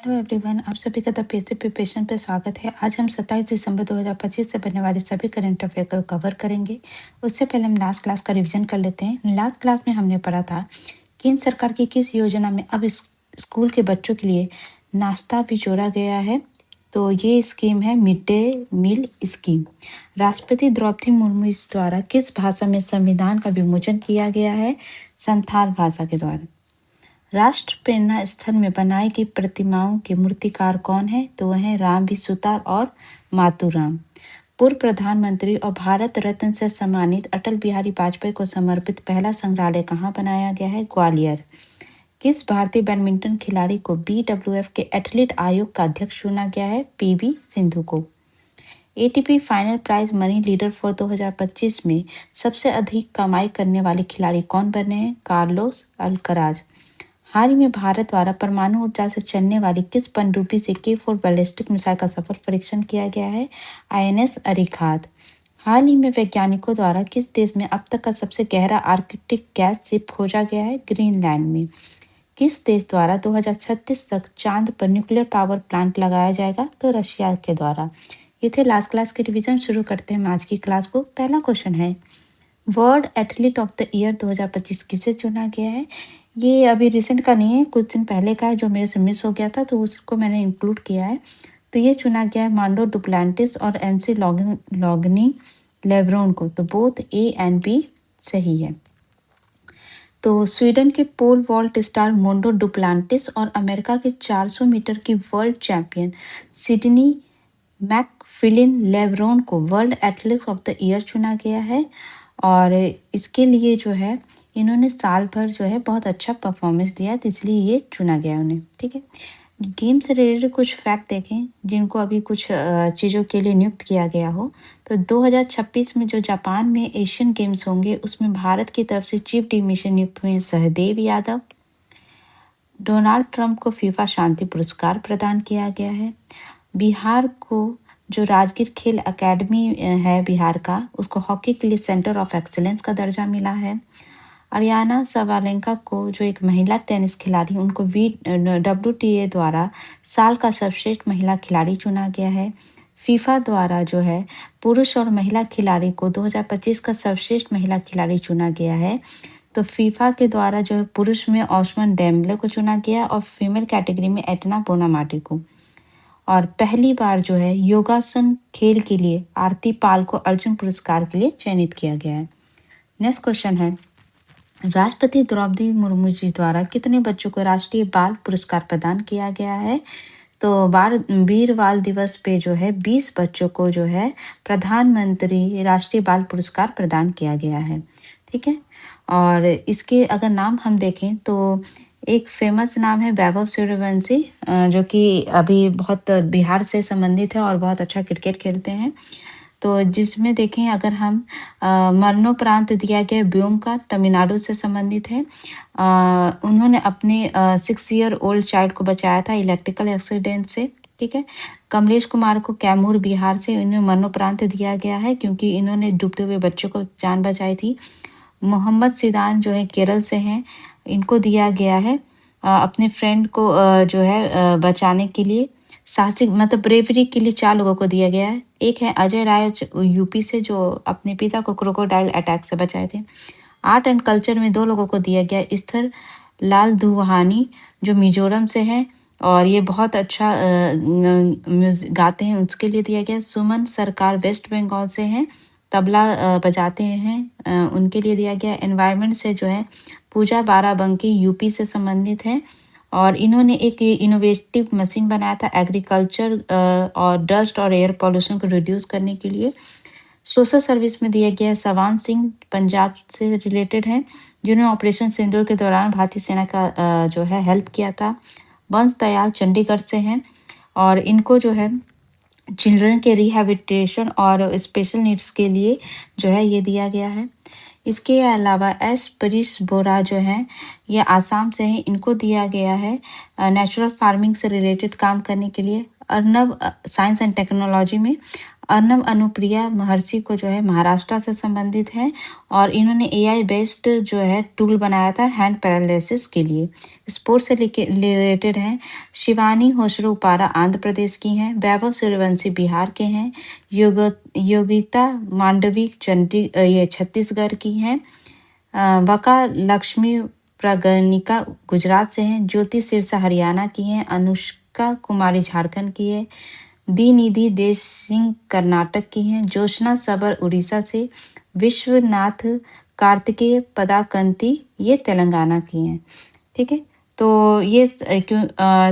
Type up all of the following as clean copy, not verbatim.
Hello everyone, आप सभी का द पीएससी प्रिपरेशन पे स्वागत है। आज हम 27 दिसंबर 2025 से बनने वाले सभी करंट अफेयर को कवर करेंगे। उससे पहले हम लास्ट क्लास का रिवीजन कर लेते हैं। लास्ट क्लास में हमने पढ़ा था केंद्र सरकार की किस योजना में अब स्कूल के बच्चों के लिए नाश्ता भी जोड़ा गया है। तो ये स्कीम है मिड डे मील स्कीम। राष्ट्रपति द्रौपदी मुर्मू इस द्वारा किस भाषा में संविधान का विमोचन किया गया है? संथाल भाषा के द्वारा। राष्ट्र प्रेरणा स्थल में बनाई गई प्रतिमाओं के मूर्तिकार कौन है? तो वह है राम भी सुतार और मातूराम। पूर्व प्रधानमंत्री और भारत रत्न से सम्मानित अटल बिहारी वाजपेयी को समर्पित पहला संग्रहालय कहाँ बनाया गया है? ग्वालियर। किस भारतीय बैडमिंटन खिलाड़ी को BWF के एथलीट आयोग का अध्यक्ष चुना गया है? PV सिंधु को। ATP final prize money leader for 2025 में सबसे अधिक कमाई करने वाले खिलाड़ी कौन बने हैं? Carlos Alcaraz. हाल ही में भारत द्वारा परमाणु ऊर्जा से चलने वाली किस पनडुब्बी से K4 बैलिस्टिक मिसाइल का सफल परीक्षण किया गया है? INS अरिहंत। हाल ही में वैज्ञानिकों द्वारा किस देश में अब तक का सबसे गहरा आर्कटिक गैस शिप खोजा गया है? ग्रीनलैंड में। किस देश द्वारा 2036 तक चांद पर न्यूक्लियर पावर प्लांट लगाया जाएगा? तो रशिया के द्वारा। ये थे लास्ट क्लास के रिवीजन। शुरू करते हैं आज की क्लास को। पहला क्वेश्चन है, world athlete of the year 2025 किसे चुना गया है? ये अभी रिसेंट का नहीं है, कुछ दिन पहले का है, जो मेरे से मिस हो गया था तो उसको मैंने इंक्लूड किया है। तो ये चुना गया है मांडो डुप्लांटिस और MC लॉगनी लेब्रोन को। तो बोथ A एंड B सही है। तो स्वीडन के pole vault star Mondo Duplantis और अमेरिका के 400 मीटर की world champion Sydney McLaughlin Levrone को world athletes of the year चुना गया है। और इसके लिए जो है इन्होंने साल भर जो है बहुत अच्छा परफॉर्मेंस दिया, तो इसलिए ये चुना गया उन्हें। ठीक है, गेम से रिलेटेड कुछ फैक्ट देखें जिनको अभी कुछ चीज़ों के लिए नियुक्त किया गया हो। तो 2026 में जो जापान में एशियन गेम्स होंगे उसमें भारत की तरफ से चीफ डिमिशन नियुक्त हुए सहदेव यादव। डोनाल्ड ट्रंप को फीफा शांति पुरस्कार प्रदान किया गया है। बिहार को जो राजगीर खेल अकेडमी है बिहार का, उसको हॉकी के लिए सेंटर ऑफ एक्सीलेंस का दर्जा मिला है। अरियाना सवालेंका को जो एक महिला टेनिस खिलाड़ी, उनको WTA द्वारा साल का सर्वश्रेष्ठ महिला खिलाड़ी चुना गया है। फीफा द्वारा जो है पुरुष और महिला खिलाड़ी को 2025 का सर्वश्रेष्ठ महिला खिलाड़ी चुना गया है। तो फीफा के द्वारा जो है पुरुष में ऑस्मान डेम्बले को चुना गया और फीमेल कैटेगरी में एटना बोनामाटी को। और पहली बार जो है योगासन खेल के लिए आरती पाल को अर्जुन पुरस्कार के लिए चयनित किया गया है। नेक्स्ट क्वेश्चन है, राष्ट्रपति द्रौपदी मुर्मू जी द्वारा कितने बच्चों को राष्ट्रीय बाल पुरस्कार प्रदान किया गया है? तो वीर बाल दिवस पे जो है 20 बच्चों को जो है प्रधानमंत्री राष्ट्रीय बाल पुरस्कार प्रदान किया गया है। ठीक है, और इसके अगर नाम हम देखें तो एक फेमस नाम है वैभव सूर्यवंशी, जो कि अभी बहुत बिहार से संबंधित है और बहुत अच्छा क्रिकेट खेलते हैं। तो जिसमें देखें अगर हम मरणोपरांत दिया गया ब्योम का, तमिलनाडु से संबंधित है। उन्होंने अपने 6 ईयर ओल्ड चाइल्ड को बचाया था इलेक्ट्रिकल एक्सीडेंट से। ठीक है, कमलेश कुमार को कैमूर बिहार से इन्हें मरणोपरांत दिया गया है क्योंकि इन्होंने डूबते हुए बच्चों को जान बचाई थी। मोहम्मद सिदान जो है केरल से हैं, इनको दिया गया है अपने फ्रेंड को जो है बचाने के लिए, साहसिक मतलब ब्रेवरी के लिए 4 लोगों को दिया गया है। एक है अजय राय यूपी से, जो अपने पिता को क्रोकोडाइल अटैक से बचाए थे। आर्ट एंड कल्चर में 2 लोगों को दिया गया, स्थर लाल दुहानी जो मिजोरम से हैं और ये बहुत अच्छा म्यूजिक गाते हैं, उसके लिए दिया गया। सुमन सरकार वेस्ट बंगाल से हैं, तबला बजाते हैं, उनके लिए दिया गया। एनवायरनमेंट से जो है पूजा बाराबंकी यूपी से संबंधित है और इन्होंने एक इनोवेटिव मशीन बनाया था एग्रीकल्चर और डस्ट और एयर पॉल्यूशन को रिड्यूस करने के लिए। सोशल सर्विस में दिया गया है सवान सिंह, पंजाब से रिलेटेड हैं, जिन्होंने ऑपरेशन सिंदूर के दौरान भारतीय सेना का जो है हेल्प किया था। वंश दयाल चंडीगढ़ से हैं और इनको जो है चिल्ड्रन के रिहैबिलिटेशन और स्पेशल नीड्स के लिए जो है ये दिया गया है। इसके अलावा एस परीश बोरा जो हैं ये आसाम से हैं, इनको दिया गया है नेचुरल फार्मिंग से रिलेटेड काम करने के लिए। अर्नब साइंस एंड टेक्नोलॉजी में अर्नब अनुप्रिया महर्षि को जो है महाराष्ट्र से संबंधित है और इन्होंने एआई बेस्ड जो है टूल बनाया था हैंड पैरालिसिस के लिए। स्पोर्ट्स से रिलेटेड है। शिवानी होशरू उपारा आंध्र प्रदेश की हैं। वैभव सूर्यवंशी बिहार के हैं। योगिता मांडवी ये छत्तीसगढ़ की हैं। वका लक्ष्मी प्रगणिका गुजरात से हैं। ज्योति सिरसा हरियाणा की हैं। अनुष्का कुमारी झारखंड की है। दी निधि देश सिंह कर्नाटक की हैं। जोशना सबर उड़ीसा से। विश्वनाथ कार्तिकेय पदाकंती ये तेलंगाना की हैं। ठीक है, तो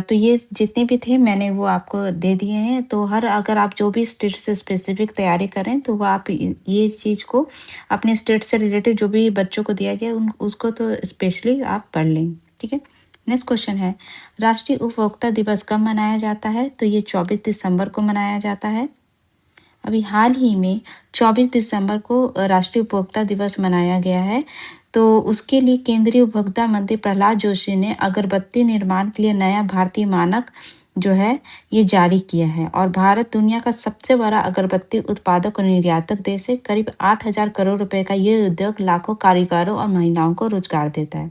तो ये जितने भी थे मैंने वो आपको दे दिए हैं। तो हर अगर आप जो भी स्टेट से स्पेसिफिक तैयारी करें तो वो आप ये चीज़ को अपने स्टेट से रिलेटेड जो भी बच्चों को दिया गया उसको तो स्पेशली आप पढ़ लें। ठीक है, नेक्स्ट क्वेश्चन है, राष्ट्रीय उपभोक्ता दिवस कब मनाया जाता है? तो ये 24 दिसंबर को मनाया जाता है। अभी हाल ही में 24 दिसंबर को राष्ट्रीय उपभोक्ता दिवस मनाया गया है। तो उसके लिए केंद्रीय उपभोक्ता मंत्री प्रहलाद जोशी ने अगरबत्ती निर्माण के लिए नया भारतीय मानक जो है ये जारी किया है। और भारत दुनिया का सबसे बड़ा अगरबत्ती उत्पादक और निर्यातक देश है। करीब 8,000 करोड़ रुपए का ये उद्योग लाखों कारीगरों और महिलाओं को रोजगार देता है।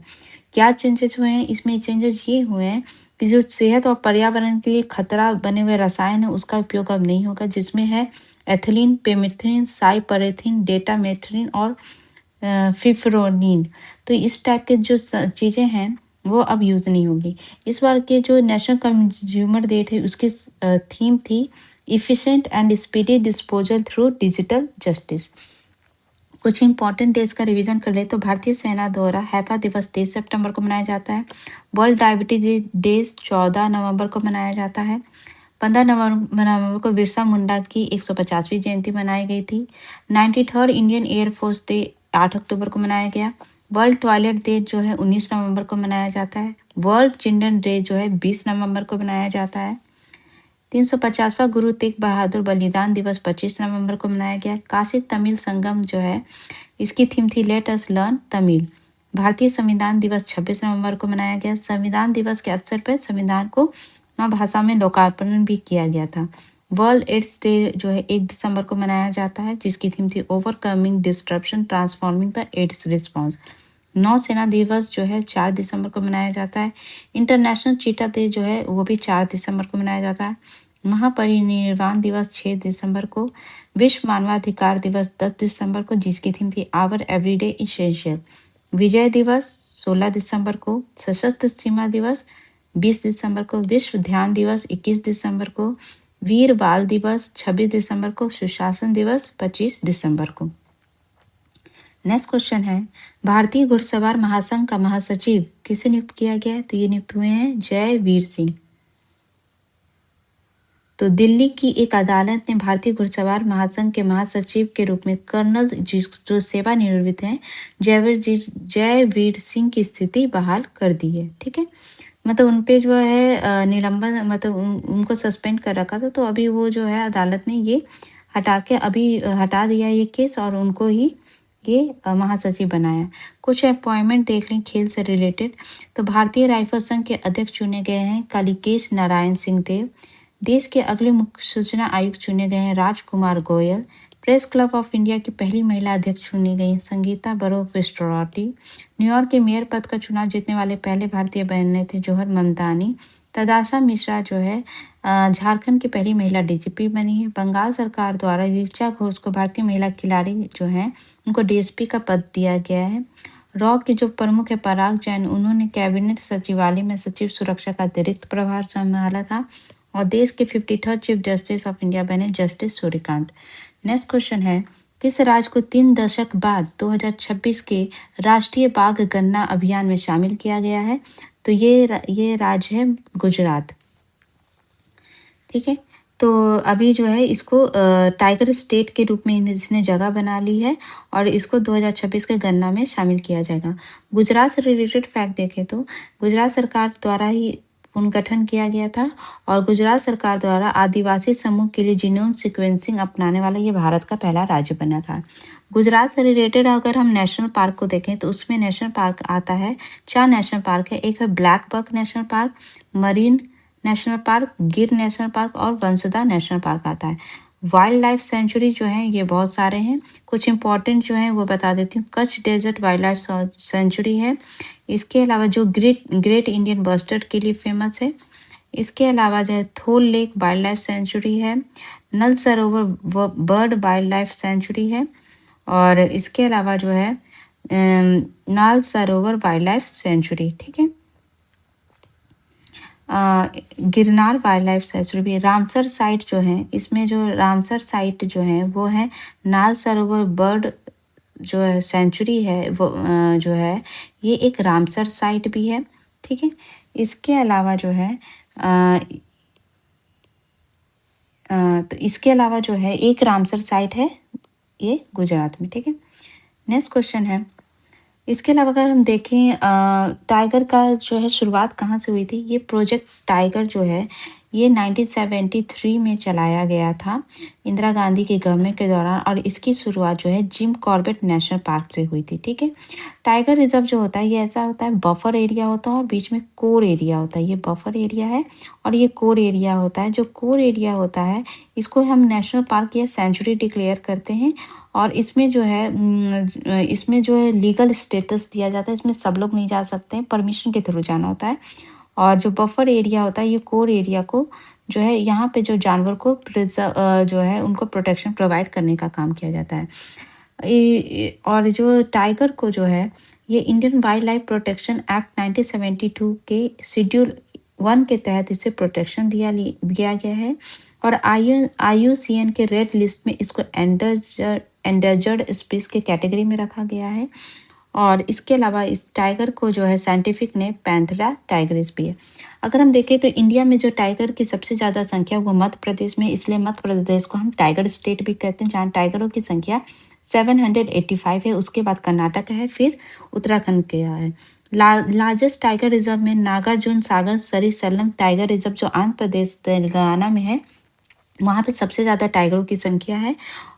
क्या चेंजेस हुए हैं इसमें? चेंजेस ये हुए हैं कि जो सेहत और पर्यावरण के लिए खतरा बने हुए रसायन है उसका उपयोग अब नहीं होगा, जिसमें है एथिलीन, पेमिथ्रिन, साइपरेथिन, डेटामेथ्रिन और फिफ्रोनिन। तो इस टाइप के जो चीज़ें हैं वो अब यूज़ नहीं होगी। इस बार के जो नेशनल कंज्यूमर डे थे उसकी थीम थी efficient and speedy disposal through digital justice. कुछ इंपॉर्टेंट डेज का रिवीजन कर ले तो भारतीय सेना द्वारा हैफा दिवस 23 सितंबर को मनाया जाता है। वर्ल्ड डायबिटीज डे 14 नवंबर को मनाया जाता है। 15 नवंबर को बिरसा मुंडा की 150वीं जयंती मनाई गई थी। 93rd इंडियन एयरफोर्स डे 8 अक्टूबर को मनाया गया। वर्ल्ड टॉयलेट डे जो है 19 नवंबर को मनाया जाता है। वर्ल्ड चिल्ड्रन डे जो है 20 नवंबर को मनाया जाता है। 350वां गुरु तेग बहादुर बलिदान दिवस 25 नवंबर को मनाया गया। काशी तमिल संगम जो है इसकी थीम थी लेट अस लर्न तमिल। भारतीय संविधान दिवस 26 नवंबर को मनाया गया। संविधान दिवस के अवसर पर संविधान को 9 भाषा में लोकार्पण भी किया गया था। वर्ल्ड एड्स डे जो है 1 दिसंबर को मनाया जाता है, जिसकी थीम थी overcoming disruption transforming the AIDS response. नौसेना दिवस जो है 4 दिसंबर को मनाया जाता है। इंटरनेशनल चीटा डे जो है वो भी 4 दिसंबर को मनाया जाता है। महापरिनिर्वाण दिवस 6 दिसंबर को। विश्व मानवाधिकार दिवस 10 दिसंबर को, जिसकी थीम थी आवर एवरीडे इसेंशियल। विजय दिवस 16 दिसंबर को। सशस्त्र सीमा दिवस 20 दिसंबर को। विश्व ध्यान दिवस 21 दिसंबर को। वीर बाल दिवस 26 दिसंबर को। सुशासन दिवस 25 दिसंबर को। नेक्स्ट क्वेश्चन है, भारतीय घुड़सवार महासंघ का महासचिव किसे नियुक्त किया गया है? तो ये नियुक्त हुए हैं जय वीर सिंह। तो दिल्ली की एक अदालत ने भारतीय घुड़सवार महासंघ के महासचिव के रूप में कर्नल जो सेवानिवृत्त हैं जयवीर सिंह की स्थिति बहाल कर दी है। ठीक है, मतलब उनपे जो है निलंबन, मतलब उनको सस्पेंड कर रखा था। तो अभी वो जो है अदालत ने ये हटा के अभी हटा दिया ये केस और उनको ही ये महासचिव बनाया। कुछ अपॉइंटमेंट देख लें खेल से रिलेटेड। तो भारतीय राइफल संघ के अध्यक्ष चुने गए हैं कालिकेश नारायण सिंह देव। देश के अगले मुख्य सूचना आयुक्त चुने गए हैं Rajkumar Goyal. Press Club of India की पहली महिला अध्यक्ष चुनी गई संगीता बरो क्रिस्टोराटी। न्यूयॉर्क के मेयर पद का चुनाव जीतने वाले पहले भारतीय बने थे जोहर ममतानी। तदाशा मिश्रा जो है झारखंड की पहली महिला डीजीपी बनी है। बंगाल सरकार द्वारा ऋचा घोष को भारतीय महिला खिलाड़ी जो है उनको डीएसपी का पद दिया गया है। रॉ के जो प्रमुख है पराग जैन, उन्होंने कैबिनेट सचिवालय में सचिव सुरक्षा का अतिरिक्त प्रभार संभाला था। और देश के 53rd chief justice of India बने जस्टिस सूर्यकांत। नेक्स्ट क्वेश्चन है, किस राज्य को 3 दशक बाद 2026 के राष्ट्रीय बाघ गणना अभियान में शामिल किया गया है? तो ये राज्य है गुजरात। ठीक है, तो अभी जो है इसको टाइगर स्टेट के रूप में इसने जगह बना ली है और इसको 2026 के गणना में शामिल किया जाएगा। गुजरात से रिलेटेड फैक्ट देखें तो गुजरात सरकार द्वारा ही पुनर्गठन किया गया था और गुजरात सरकार द्वारा आदिवासी समूह के लिए जीनोम सीक्वेंसिंग अपनाने वाला ये भारत का पहला राज्य बना था। गुजरात से रिलेटेड अगर हम नेशनल पार्क को देखें तो उसमें नेशनल पार्क आता है, 4 नेशनल पार्क है। एक है black buck national park, marine national park, Gir national park और वंसदा नेशनल पार्क आता है। वाइल्ड लाइफ सेंचुरी जो है ये बहुत सारे हैं, कुछ इंपॉर्टेंट जो हैं वो बता देती हूँ। Kutch desert wildlife sanctuary है। इसके अलावा जो ग्रेट ग्रेट इंडियन बस्टर्ड के लिए फेमस है। इसके अलावा जो है थोल लेक वाइल्ड लाइफ सेंचुरी है। नल सरोवर बर्ड वाइल्ड लाइफ सेंचुरी है। और इसके अलावा जो है नाल सरोवर वाइल्ड लाइफ सेंचुरी, ठीक है। गिरनार वाइल्ड लाइफ सेंचुरी भी। रामसर साइट जो है, इसमें जो रामसर साइट जो है वो है नाल सरोवर बर्ड जो है सेंचुरी है वो जो है ये एक रामसर साइट भी है, ठीक है। इसके अलावा जो है तो इसके अलावा जो है एक रामसर साइट है ये गुजरात में, ठीक है। नेक्स्ट क्वेश्चन है, इसके अलावा अगर हम देखें टाइगर का जो है शुरुआत कहाँ से हुई थी। ये प्रोजेक्ट टाइगर जो है ये 1973 में चलाया गया था इंदिरा गांधी की गवर्नमेंट के दौरान, और इसकी शुरुआत जो है जिम कॉर्बेट नेशनल पार्क से हुई थी, ठीक है। टाइगर रिजर्व जो होता है ये ऐसा होता है, बफर एरिया होता है और बीच में कोर एरिया होता है। ये बफर एरिया है और ये कोर एरिया होता है। जो कोर एरिया होता है इसको हम नेशनल पार्क या सेंचुरी डिक्लेयर करते हैं, और इसमें जो है इसमें जो है लीगल स्टेटस दिया जाता है। इसमें सब लोग नहीं जा सकते हैं, परमिशन के थ्रू जाना होता है। और जो बफर एरिया होता है ये कोर एरिया को जो है यहाँ पे जो जानवर को जो है उनको प्रोटेक्शन प्रोवाइड करने का काम किया जाता है। और जो टाइगर को जो है ये Indian wild life protection act 1972 के शेड्यूल 1 के तहत इसे प्रोटेक्शन दिया गया है, और IUCN के रेड लिस्ट में इसको एंडर्जर्ड स्पीस के कैटेगरी में रखा गया है। और इसके अलावा इस टाइगर को जो है साइंटिफिक ने पैंथेरा टाइग्रिस भी है। अगर हम देखें तो इंडिया में जो टाइगर की सबसे ज़्यादा संख्या वो मध्य प्रदेश में, इसलिए मध्य प्रदेश को हम टाइगर स्टेट भी कहते हैं, जहाँ टाइगरों की संख्या 785 है। उसके बाद कर्नाटक है, फिर उत्तराखंड के है। लार्जेस्ट टाइगर रिजर्व में नागार्जुन सागर सरी सैलम टाइगर रिजर्व जो आंध्र प्रदेश तेलंगाना में है, वहाँ पे सबसे ज़्यादा टाइगरों की संख्या है।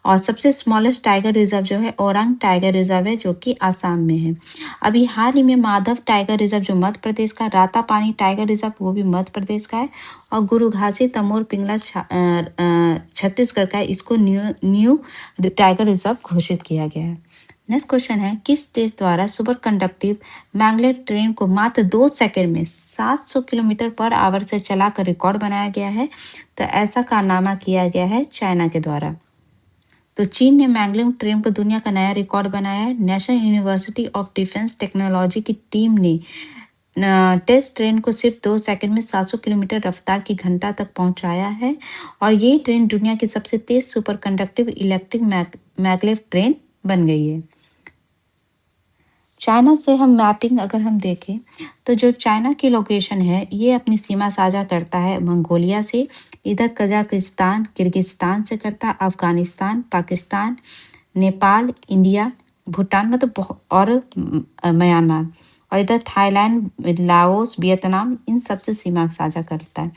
और सबसे स्मॉलेस्ट टाइगर रिजर्व जो है ओरांग टाइगर रिजर्व है, जो कि आसाम में है। अभी हाल ही में माधव टाइगर रिजर्व जो मध्य प्रदेश का, रातापानी टाइगर रिजर्व वो भी मध्य प्रदेश का है, और गुरु घासी तमोर पिंगला छत्तीसगढ़ का है। इसको न्यू टाइगर रिजर्व घोषित किया गया है। नेक्स्ट क्वेश्चन है, किस देश द्वारा सुपर कंडक्टिव मैग्लेट ट्रेन को मात्र 2 सेकंड में 700 किलोमीटर पर आवर से चलाकर रिकॉर्ड बनाया गया है। तो ऐसा कारनामा किया गया है चाइना के द्वारा। तो चीन ने मैग्लेट ट्रेन को दुनिया का नया रिकॉर्ड बनाया है। National university of defence technology की टीम ने टेस्ट ट्रेन को सिर्फ 2 सेकंड में 700 किलोमीटर रफ्तार की घंटा तक पहुंचाया है, और ये ट्रेन दुनिया की सबसे तेज super conductive electric maglev train बन गई है। चाइना से हम मैपिंग अगर हम देखें तो जो चाइना की लोकेशन है ये अपनी सीमा साझा करता है मंगोलिया से, इधर कजाकिस्तान किर्गिस्तान से करता है, अफगानिस्तान, पाकिस्तान, नेपाल, इंडिया, भूटान मतलब और म्यांमार, और इधर थाईलैंड, लाओस, वियतनाम, इन सबसे सीमा साझा करता है।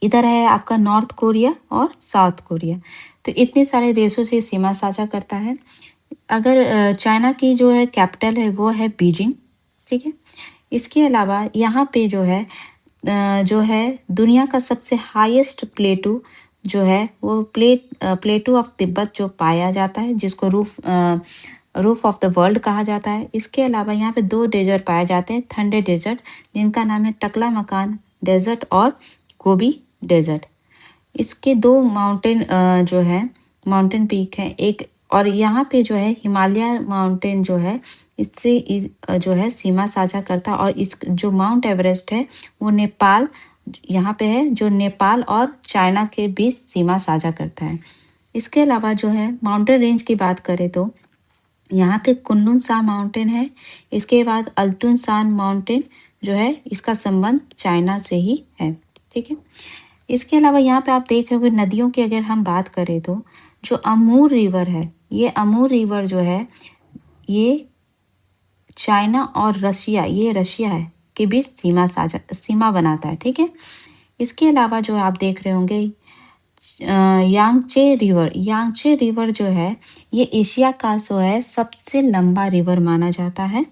इधर है आपका नॉर्थ कोरिया और साउथ कोरिया। तो इतने सारे देशों से सीमा साझा करता है। अगर चाइना की जो है कैपिटल है वो है बीजिंग, ठीक है। इसके अलावा यहाँ पे जो है दुनिया का सबसे हाईएस्ट प्लेटू जो है वो प्लेटू ऑफ तिब्बत जो पाया जाता है, जिसको रूफ ऑफ द वर्ल्ड कहा जाता है। इसके अलावा यहाँ पे 2 डेजर्ट पाए जाते हैं, ठंडे डेजर्ट, जिनका नाम है टकला मकान डेजर्ट और गोबी डेजर्ट। इसके 2 माउंटेन जो है माउंटेन पीक है एक, और यहाँ पे जो है हिमालय माउंटेन जो है इससे जो है सीमा साझा करता है। और इस जो माउंट एवरेस्ट है वो नेपाल यहाँ पे है, जो नेपाल और चाइना के बीच सीमा साझा करता है। इसके अलावा जो है माउंटेन रेंज की बात करें तो यहाँ पे कुनलुन सा माउंटेन है। इसके बाद अल्टुन सान माउंटेन जो है इसका संबंध चाइना से ही है, ठीक है। इसके अलावा यहाँ पे आप देख रहे हो नदियों की अगर हम बात करें तो जो अमूर रिवर है, ये अमूर रिवर जो है ये चाइना और रशिया, ये रशिया है के बीच सीमा बनाता है, ठीक है। इसके अलावा जो आप देख रहे होंगे यांगचे रिवर जो है ये एशिया का जो है सबसे लंबा रिवर माना जाता है।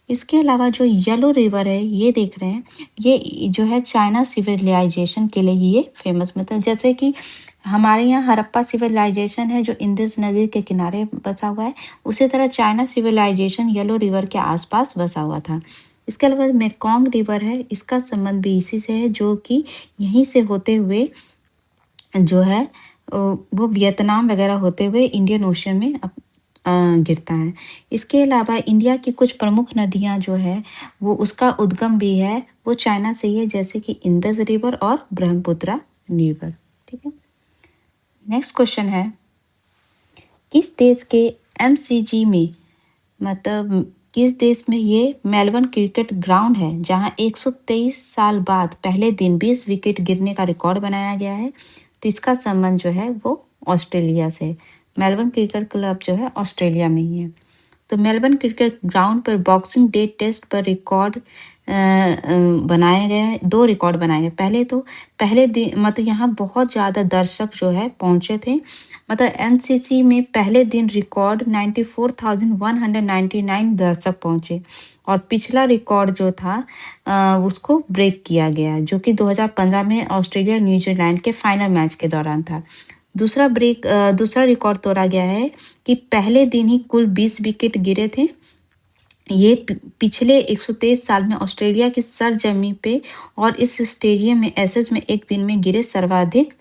इसके अलावा जो येलो रिवर है ये देख रहे हैं, ये जो है चाइना सिविलाइजेशन के लिए ये फेमस, मतलब जैसे कि हमारे यहाँ हड़प्पा सिविलाइजेशन है जो इंडस नदी के किनारे बसा हुआ है। उसी तरह चाइना सिविलाइजेशन येलो रिवर के आसपास बसा हुआ था। इसके अलावा मेकोंग रिवर है, इसका संबंध भी इसी से है, जो कि यहीं से होते हुए जो है वो वियतनाम वगैरह होते हुए इंडियन ओशन में गिरता है। इसके अलावा इंडिया की कुछ प्रमुख नदियाँ जो है वो उसका उद्गम भी है वो चाइना से ही है, जैसे कि इंडस रिवर और ब्रह्मपुत्र रिवर। ठीक है। नेक्स्ट क्वेश्चन है, किस देश के एमसीजी में, मतलब किस देश में ये मेलबर्न क्रिकेट ग्राउंड है जहां 123 साल बाद पहले दिन 20 विकेट गिरने का रिकॉर्ड बनाया गया है? तो इसका संबंध जो है वो ऑस्ट्रेलिया से। मेलबर्न क्रिकेट क्लब जो है ऑस्ट्रेलिया में ही है। तो मेलबर्न क्रिकेट ग्राउंड पर बॉक्सिंग डे टेस्ट पर रिकॉर्ड बनाए गए हैं, 2 रिकॉर्ड बनाए गए। पहले तो पहले दिन मतलब यहाँ बहुत ज़्यादा दर्शक जो है पहुँचे थे। मतलब एमसीसी में पहले दिन रिकॉर्ड 94,199 दर्शक पहुँचे और पिछला रिकॉर्ड जो था उसको ब्रेक किया गया, जो कि 2015 में ऑस्ट्रेलिया न्यूजीलैंड के फाइनल मैच के दौरान था। दूसरा रिकॉर्ड तोड़ा गया है कि पहले दिन ही कुल 20 विकेट गिरे थे। ये पिछले 123 साल में ऑस्ट्रेलिया की सरजमी पे और इस स्टेडियम में एसेस में एक दिन में गिरे सर्वाधिक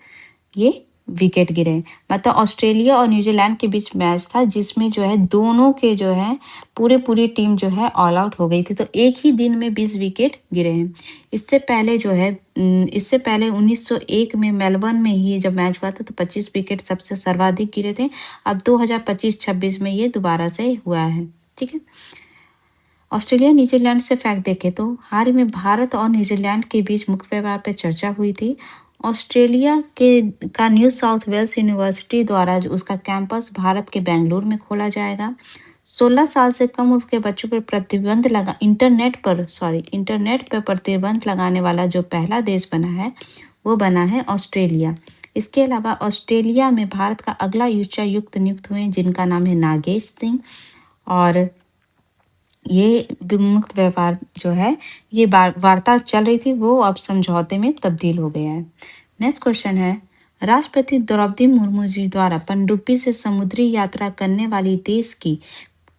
ये विकेट गिरे। मतलब ऑस्ट्रेलिया और न्यूजीलैंड के बीच मैच था जिसमें जो है दोनों के जो है पूरी टीम जो है ऑल आउट हो गई थी। तो एक ही दिन में 20 विकेट गिरे हैं। इससे पहले 1901 में मेलबर्न में ही जब मैच हुआ था तो 25 विकेट सबसे सर्वाधिक गिरे थे। अब 2025-26 में ये दोबारा से हुआ है। ठीक है। ऑस्ट्रेलिया न्यूजीलैंड से फैक्ट देखें तो हाल ही में भारत और न्यूजीलैंड के बीच मुक्त व्यापार पर चर्चा हुई थी। ऑस्ट्रेलिया के का न्यू साउथ वेल्स यूनिवर्सिटी द्वारा जो उसका कैंपस भारत के बेंगलुरु में खोला जाएगा। 16 साल से कम उम्र के बच्चों पर इंटरनेट पर प्रतिबंध लगाने वाला जो पहला देश बना है वो बना है ऑस्ट्रेलिया। इसके अलावा ऑस्ट्रेलिया में भारत का अगला उच्चायुक्त नियुक्त हुए जिनका नाम है नागेश सिंह, और ये मुक्त व्यापार जो है ये वार्ता चल रही थी वो अब समझौते में तब्दील हो गया है। नेक्स्ट क्वेश्चन है, राष्ट्रपति द्रौपदी मुर्मू जी द्वारा पनडुब्बी से समुद्री यात्रा करने वाली देश की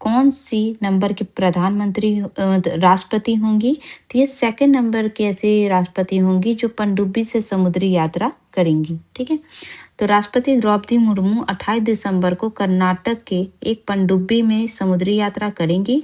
कौन सी नंबर की प्रधानमंत्री राष्ट्रपति होंगी? तो ये सेकंड नंबर के ऐसे राष्ट्रपति होंगी जो पनडुब्बी से समुद्री यात्रा करेंगी। ठीक है। तो राष्ट्रपति द्रौपदी मुर्मू 28 दिसंबर को कर्नाटक के एक पनडुब्बी में समुद्री यात्रा करेंगी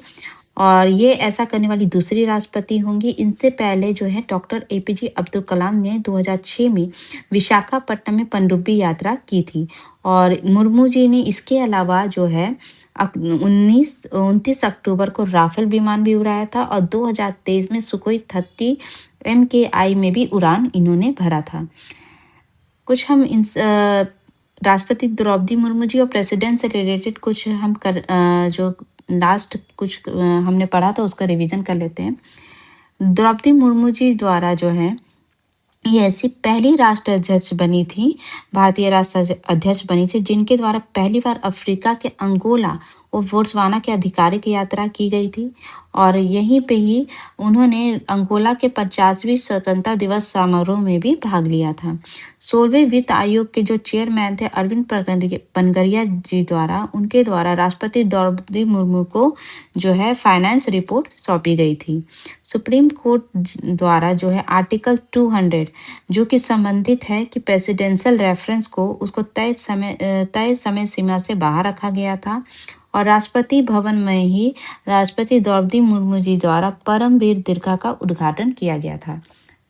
और ये ऐसा करने वाली दूसरी राष्ट्रपति होंगी। इनसे पहले जो है डॉक्टर एपीजे अब्दुल कलाम ने 2006 में विशाखापट्टनम में पनडुब्बी यात्रा की थी और मुर्मू जी ने इसके अलावा जो है 29 अक्टूबर को राफेल विमान भी उड़ाया था और 2023 में सुखोई 30 MKI में भी उड़ान इन्होंने भरा था। कुछ हम राष्ट्रपति द्रौपदी मुर्मू जी और प्रेसिडेंट से रिलेटेड कुछ हम जो लास्ट कुछ हमने पढ़ा था उसका रिवीजन कर लेते हैं। द्रौपदी मुर्मू जी द्वारा जो है ये ऐसी पहली राष्ट्र अध्यक्ष बनी थी, भारतीय राष्ट्र अध्यक्ष बनी थी जिनके द्वारा पहली बार अफ्रीका के अंगोला और बोत्सवाना के आधिकारिक यात्रा की गई थी और यहीं पे ही उन्होंने अंगोला के 50वीं स्वतंत्रता दिवस समारोह में भी भाग लिया था। 16वें वित्त आयोग के जो चेयरमैन थे अरविंद पनगरिया जी द्वारा उनके द्वारा राष्ट्रपति द्रौपदी मुर्मू को जो है फाइनेंस रिपोर्ट सौंपी गई थी। सुप्रीम कोर्ट द्वारा जो है आर्टिकल 200 जो कि संबंधित है कि प्रेसिडेंशियल रेफरेंस को उसको तय समय सीमा से बाहर रखा गया था और राष्ट्रपति भवन में ही राष्ट्रपति द्रौपदी मुर्मू जी द्वारा परमवीर दीर्घा का उद्घाटन किया गया था।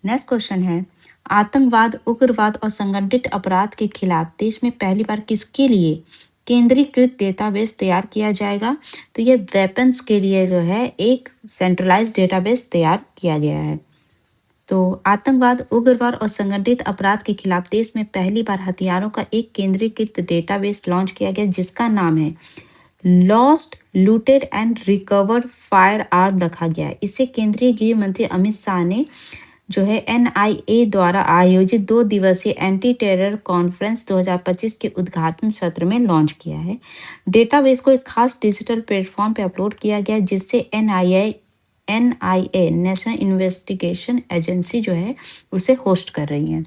नेक्स्ट क्वेश्चन है, आतंकवाद, उग्रवाद और संगठित अपराध के खिलाफ देश में पहली बार किसके लिए केंद्रीकृत डेटाबेस तैयार किया जाएगा? तो ये वेपन्स के लिए जो है एक सेंट्रलाइज्ड डेटाबेस तैयार किया गया है। तो आतंकवाद, उग्रवाद और संगठित अपराध के खिलाफ देश में पहली बार हथियारों का एक केंद्रीकृत डेटाबेस लॉन्च किया गया जिसका नाम है lost, looted and recovered fire arm रखा गया है। इसे केंद्रीय गृह मंत्री अमित शाह ने जो है NIA द्वारा आयोजित 2 दिवसीय एंटी टेरर कॉन्फ्रेंस 2025 के उद्घाटन सत्र में लॉन्च किया है। डेटाबेस को एक खास डिजिटल प्लेटफॉर्म पर अपलोड किया गया जिससे NIA नेशनल इन्वेस्टिगेशन एजेंसी जो है उसे होस्ट कर रही है।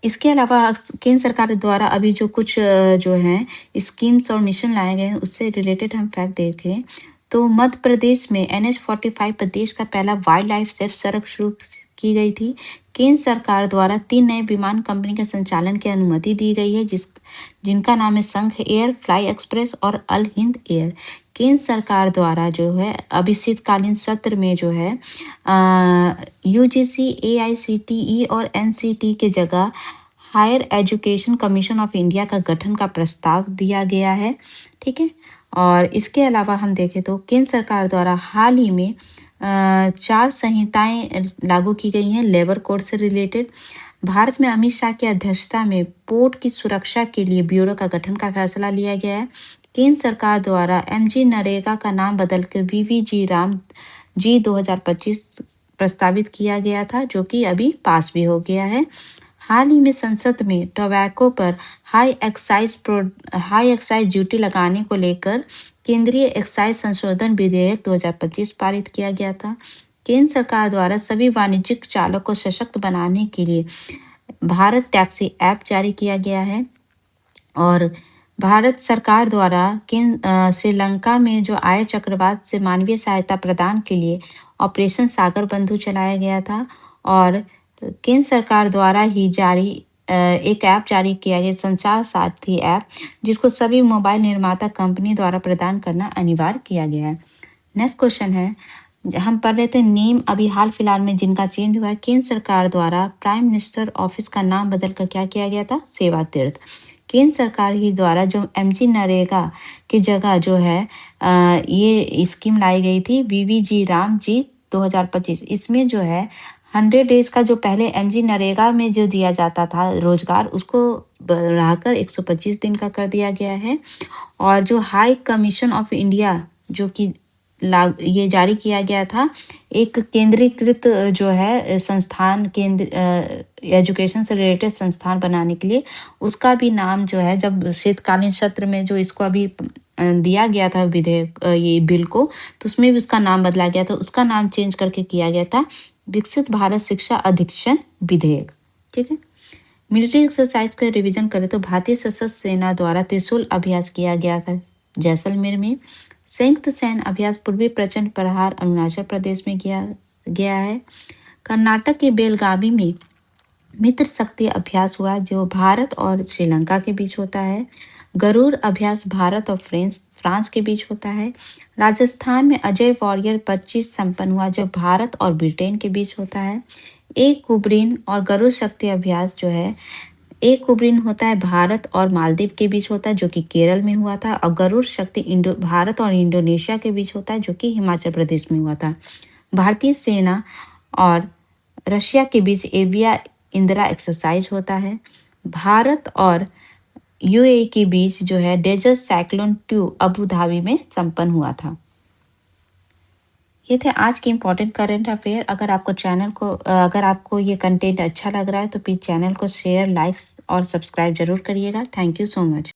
इसके अलावा केंद्र सरकार द्वारा अभी जो कुछ जो हैं स्कीम्स और मिशन लाए गए हैं, उससे रिलेटेड हम फैक्ट देखें तो मध्य प्रदेश में NH-45 प्रदेश का पहला वाइल्ड लाइफ सेफ सड़क शुरू की गई थी। केंद्र सरकार द्वारा 3 नए विमान कंपनी के संचालन की अनुमति दी गई है, जिनका नाम है संघ एयर, फ्लाई एक्सप्रेस और अल हिंद एयर। केंद्र सरकार द्वारा जो है अभी शीतकालीन सत्र में जो है UGC, AICTE और NCT के जगह higher education commission of India का गठन का प्रस्ताव दिया गया है। ठीक है, और इसके अलावा हम देखें तो केंद्र सरकार द्वारा हाल ही में 4 संहिताएं लागू की गई हैं लेबर कोड से रिलेटेड। भारत में अमित शाह की अध्यक्षता में पोर्ट की सुरक्षा के लिए ब्यूरो का गठन का फैसला लिया गया है। केंद्र सरकार द्वारा MG नरेगा का नाम बदलकर VVG राम जी 2025 प्रस्तावित किया गया था, जो कि अभी पास भी हो गया है। हाल ही में संसद में टोबैको पर हाई एक्साइज ड्यूटी लगाने को लेकर केंद्रीय एक्साइज संशोधन विधेयक 2025 पारित किया गया था। केंद्र सरकार द्वारा सभी वाणिज्यिक चालक को सशक्त बनाने के लिए भारत टैक्सी ऐप जारी किया गया है। और भारत सरकार द्वारा श्रीलंका में जो आय चक्रवात से मानवीय सहायता प्रदान के लिए ऑपरेशन सागर बंधु चलाया गया था। और केंद्र सरकार द्वारा ही जारी एक ऐप जारी किया गया, संचार साथी ऐप, जिसको सभी मोबाइल निर्माता कंपनी द्वारा प्रदान करना अनिवार्य किया गया है। नेक्स्ट क्वेश्चन है, हम पढ़ रहे थे नेम अभी हाल फिलहाल में जिनका चेंज हुआ है। केंद्र सरकार द्वारा प्राइम मिनिस्टर ऑफिस का नाम बदलकर क्या किया गया था? सेवा तीर्थ। केंद्र सरकार ही द्वारा जो MG नरेगा की जगह जो है ये स्कीम लाई गई थी VVG राम जी 2025। इसमें जो है 100 डेज का जो पहले MG नरेगा में जो दिया जाता था रोजगार, उसको बढ़ाकर 125 दिन का कर दिया गया है। और जो हाई कमीशन ऑफ इंडिया जो कि ये जारी किया गया था, एक केंद्रीकृत जो है संस्थान, केंद्र एजुकेशन से रिलेटेड संस्थान बनाने के लिए, उसका भी नाम जो है जब शीतकालीन सत्र में जो इसको अभी दिया गया था विधेयक, ये बिल को, तो उसमें भी उसका नाम बदला गया था। उसका नाम चेंज करके किया गया था विकसित भारत शिक्षा अधीक्षण विधेयक। ठीक है, मिलिट्री एक्सरसाइज का रिवीजन करें तो भारतीय सशस्त्र सेना द्वारा त्रिशूल अभ्यास किया गया था जैसलमेर में। संयुक्त सैन्य अभ्यास पूर्वी प्रचंड प्रहार अरुणाचल प्रदेश में किया गया है। कर्नाटक के बेलगावी में मित्र शक्ति अभ्यास हुआ जो भारत और श्रीलंका के बीच होता है। गरुड़ अभ्यास भारत और फ्रांस के बीच होता है। राजस्थान में अजय वॉरियर 25 संपन्न हुआ जो भारत और ब्रिटेन के बीच होता है। एक कुबरीन और गरुड़ शक्ति अभ्यास जो है, एक कुबरीन होता है भारत और मालदीव के बीच होता है जो कि केरल में हुआ था। और गरुड़ शक्ति भारत और इंडोनेशिया के बीच होता है जो कि हिमाचल प्रदेश में हुआ था। भारतीय सेना और रशिया के बीच एविया इंदिरा एक्सरसाइज होता है। भारत और UAE के बीच जो है डेजर्ट साइक्लोन 2 अबू धाबी में संपन्न हुआ था। ये थे आज के इम्पोर्टेंट करंट अफेयर। अगर आपको ये कंटेंट अच्छा लग रहा है तो प्लीज चैनल को शेयर, लाइक और सब्सक्राइब जरूर करिएगा। Thank you so much.